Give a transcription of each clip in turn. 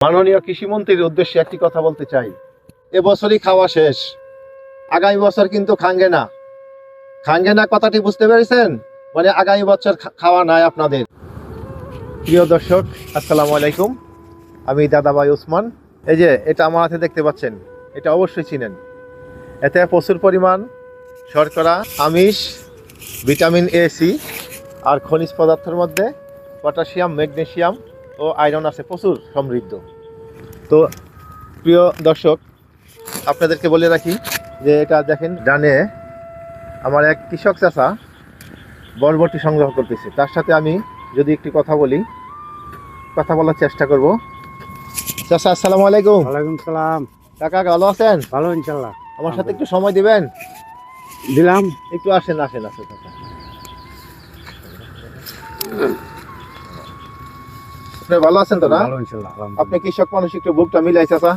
মাননীয় কৃষিমন্ত্রীর উদ্দেশ্যে একটি কথা বলতে চাই। এবছরই খাওয়া শেষ, আগামী বছর কিন্তু খাঙ্গে না কথাটি বুঝতে পেরেছেন? মানে আগামী বছর খাওয়া নাই আপনাদের। প্রিয় দর্শক, আসসালামু আলাইকুম। আমি দাদাভাই ওসমান। এই যে এটা আমার হাতে দেখতে পাচ্ছেন, এটা অবশ্যই চিনেন। এতে প্রচুর পরিমাণ শর্করা, আমিষ, ভিটামিন এ, সি আর খনিজ পদার্থের মধ্যে পটাশিয়াম, ম্যাগনেসিয়াম ও আয়রন আছে, প্রচুর সমৃদ্ধ। তো প্রিয় দর্শক, আপনাদেরকে বলে রাখি যে এটা দেখেন, ডানে আমার এক কৃষক চাচা বরবটি সংগ্রহ করতেছে। তার সাথে আমি যদি একটি কথা বলার চেষ্টা করব। চাচা, আসসালামু আলাইকুম। ওয়ালাইকুম সালাম। কাকা, ভালো আছেন? ভালো, ইনশাল্লাহ। আমার সাথে একটু সময় দিবেন? দিলাম। একটু আসেন কাকা। আপনি ভালো আছেন তো না? ভালো, ইনশাল্লাহ। আপনি কৃষক মানুষ, একটু বুকটা মিলাই চাচা,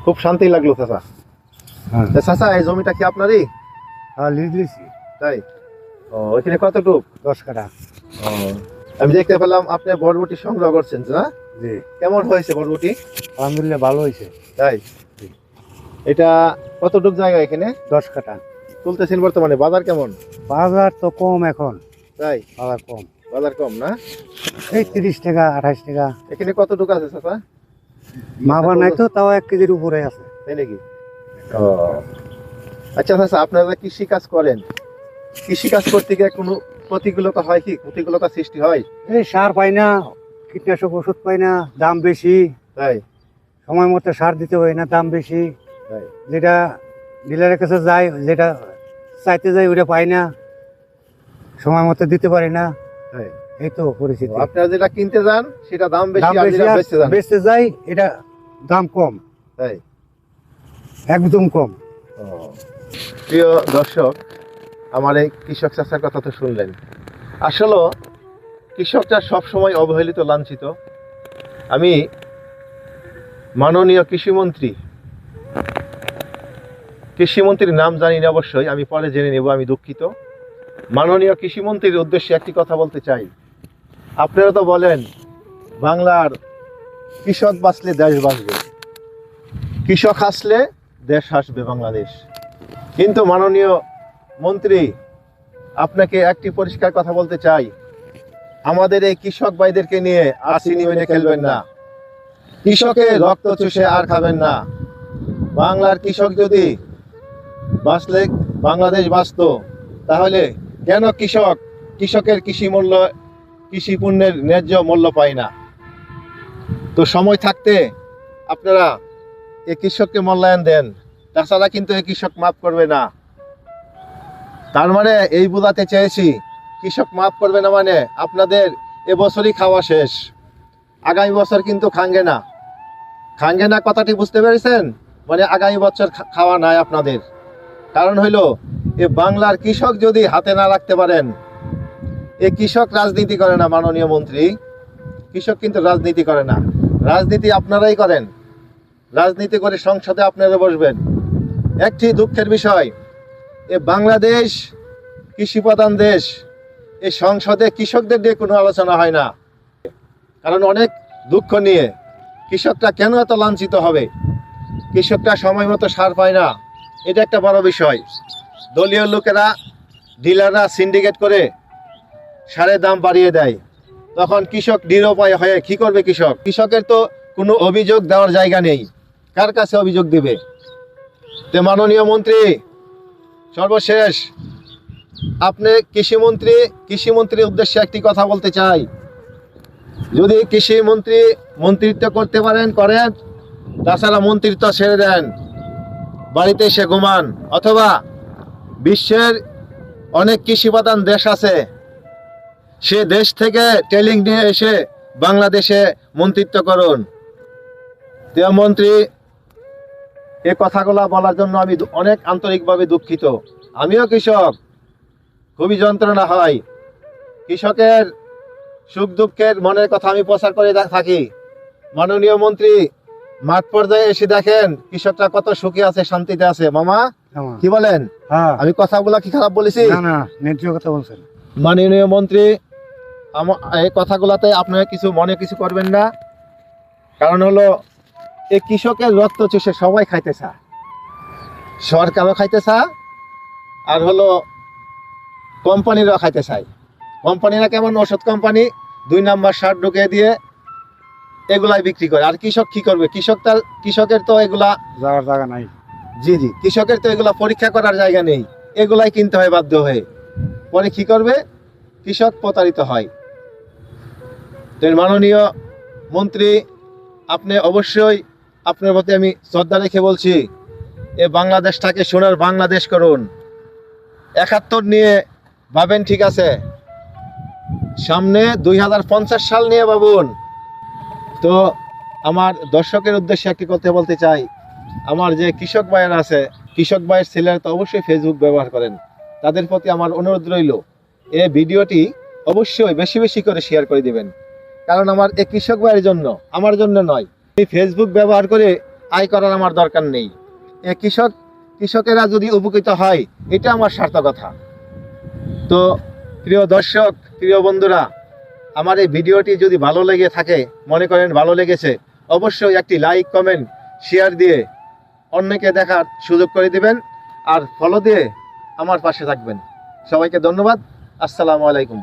খুব শান্তি লাগলো চাচা। চাচা, এই জমিটা কি আপনারই? হ্যাঁ, লিজ দিয়েছি। তাই? ও, এখানে কতটুক? 10 কাঠা। আমি দেখতে পেলাম আপনি বরবটি সংগ্রহ করছেন না? জি। কেমন হয়েছে বরবটি? আলহামদুলিল্লাহ, ভালো হয়েছে। তাই? এটা কতটুক জায়গা এখানে? 10 কাঠা তুলতেছেন বর্তমানে। বাজার কেমন? বাজার তো কম এখন। তাই? বাজার কম না? এই 30 টাকা, 28 টাকা। এখানে কতটুক আছে চাচা? মাপা নাই তো, তাও 1 কেজির উপরে আছে। তাই নাকি? ও আচ্ছা চাচা, আপনারা কৃষি কাজ করেন, কৃষি কাজ করতে গিয়ে কোনো প্রতিকূলতা হয় কি? প্রতিকূলতা সৃষ্টি হয়? এই সার পাই না, কীটনাশক ওষুধ পাই না, দাম বেশি। তাই? সময় মতো সার দিতে হয় না, দাম বেশি। তাই? যেটা ডিলারের কাছে যায়, যেটা চাইতে যায় ওটা পাই না, সময় মতো দিতে পারি না। তাই? এই তো পরিস্থিতি। আপনারা যেটা কিনতে যান সেটা দাম বেশি, দাম আর বেশি, যেটা আর বেচতে যান বেচতে যাই এটা দাম কম, তাই? একদম কম। প্রিয় দর্শক, আমার এই কৃষক চাচার কথা তো শুনলেন। আসলে কৃষকটা সবসময় অবহেলিত, লাঞ্ছিত। আমি মাননীয় কৃষিমন্ত্রীর নাম জানি না, অবশ্যই আমি পরে জেনে নেব, আমি দুঃখিত। মাননীয় কৃষিমন্ত্রীর উদ্দেশ্যে একটি কথা বলতে চাই। আপনারা তো বলেন বাংলার কৃষক বাঁচলে দেশ বাঁচবে, কৃষক হাসলে দেশ হাসবে, বাংলাদেশ। কিন্তু মাননীয় মন্ত্রী, আপনাকে একটি পরিষ্কার কথা বলতে চাই, আমাদের এই কৃষক ভাইদেরকে নিয়ে আর সিনেমা খেলবেন না। কৃষকের রক্ত চুষে আর খাবেন না। বাংলার কৃষক যদি বাঁচলে বাংলাদেশ বাঁচত, তাহলে কেন কৃষকের কৃষি পণ্যের ন্যায্য মূল্য পায় না? তো সময় থাকতে আপনারা এই কৃষককে মূল্যায়ন দেন, তাছাড়া কিন্তু এই কৃষক মাফ করবে না। তার মানে এই বোঝাতে চেয়েছি, কৃষক মাফ করবে না মানে আপনাদের এবছরই খাওয়া শেষ, আগামী বছর কিন্তু খাঙ্গে না কথাটি বুঝতে পেরেছেন? মানে আগামী বছর খাওয়া নাই আপনাদের। কারণ হইল, এ বাংলার কৃষক যদি হাতে না রাখতে পারেন, এ কৃষক রাজনীতি করে না মাননীয় মন্ত্রী, কৃষক কিন্তু রাজনীতি করে না। রাজনীতি আপনারাই করেন, রাজনীতি করে সংসদে আপনারা বসবেন। একটি দুঃখের বিষয়, এ বাংলাদেশ কৃষি প্রধান দেশ, এই সংসদে কৃষকদের নিয়ে কোনো আলোচনা হয় না। কারণ অনেক দুঃখ নিয়ে কৃষকটা কেন এত লাঞ্ছিত হবে? কৃষকটা সময় মতো সার পায় না, এটা একটা বড় বিষয়। দলীয় লোকেরা, ডিলাররা সিন্ডিকেট করে সারের দাম বাড়িয়ে দেয়, তখন কৃষক নিরুপায় হয়ে কি করবে? কৃষকের তো কোনো অভিযোগ দেওয়ার জায়গা নেই, কার কাছে অভিযোগ দিবে? তো মাননীয় মন্ত্রী, সর্বশেষ আপনি কৃষিমন্ত্রীর উদ্দেশ্যে একটি কথা বলতে চাই। যদি মন্ত্রিত্ব করতে পারেন করেন, তাছাড়া মন্ত্রিত্ব ছেড়ে দেন, বাড়িতে এসে ঘুমান। অথবা বিশ্বের অনেক কৃষি প্রধান দেশ আছে, সে দেশ থেকে ট্রেনিং নিয়ে এসে বাংলাদেশে মন্ত্রিত্ব করুন। মন্ত্রী, এ কথাগুলো বলার জন্য আমি অনেক আন্তরিকভাবে দুঃখিত। আমিও কৃষক, খুবই যন্ত্রণা হয়। কৃষকের সুখ দুঃখের মনের কথা আমি প্রচার করে থাকি। মাননীয় মন্ত্রী, মাঠ পর্যায়ে এসে দেখেন কৃষকরা কত সুখী আছে, শান্তিতে আছে। মামা, কি বলেন? আমি কথাগুলা কি খারাপ বলেছি? না, ন্যায্য কথা বলছেন। মাননীয় মন্ত্রী, এই কথাগুলাতে আপনারা কিছু মনে করবেন না। কারণ হলো এই কৃষকের রক্ত চুষে সবাই খাইতে চায়, সরকারও খাইতে চায়, আর হলো কোম্পানিরাও খাইতে চায়। কোম্পানিরা কেমন, ওষুধ কোম্পানি 2 নাম্বার সার ঢুকিয়ে দিয়ে এগুলাই বিক্রি করে। আর কৃষক কি করবে? কৃষকের তো এগুলা যাওয়ার জায়গা নাই। জি জি, কৃষকের তো এগুলা পরীক্ষা করার জায়গা নেই, এগুলাই কিনতে হয় বাধ্য হয়ে। পরে কি করবে? কৃষক প্রতারিত হয়। তো মাননীয় মন্ত্রী, আপনি অবশ্যই, আপনার প্রতি আমি শ্রদ্ধা রেখে বলছি, এ বাংলাদেশটাকে সোনার বাংলাদেশ করুন। 71 নিয়ে ভাবেন, ঠিক আছে, সামনে 2050 সাল নিয়ে ভাবুন। তো আমার দর্শকের উদ্দেশ্যে একটি কথা বলতে চাই, আমার যে কৃষক ভাইয়েরা আছে, কৃষক ভাইয়ের ছেলেরা তো অবশ্যই ফেসবুক ব্যবহার করেন, তাদের প্রতি আমার অনুরোধ রইল, এই ভিডিওটি অবশ্যই বেশি বেশি করে শেয়ার করে দিবেন। কারণ আমার এই কৃষক ভাইয়ের জন্য, আমার জন্য নয়। এই ফেসবুক ব্যবহার করে আয় করার আমার দরকার নেই। এই কৃষকেরা যদি উপকৃত হয়, এটা আমার সার্থকতা। তো প্রিয় দর্শক, প্রিয় বন্ধুরা, আমার এই ভিডিওটি যদি ভালো লেগে থাকে, মনে করেন ভালো লেগেছে, অবশ্যই একটি লাইক, কমেন্ট, শেয়ার দিয়ে অন্যকে দেখার সুযোগ করে দিবেন, আর ফলো দিয়ে আমার পাশে থাকবেন। সবাইকে ধন্যবাদ। আসসালামু আলাইকুম।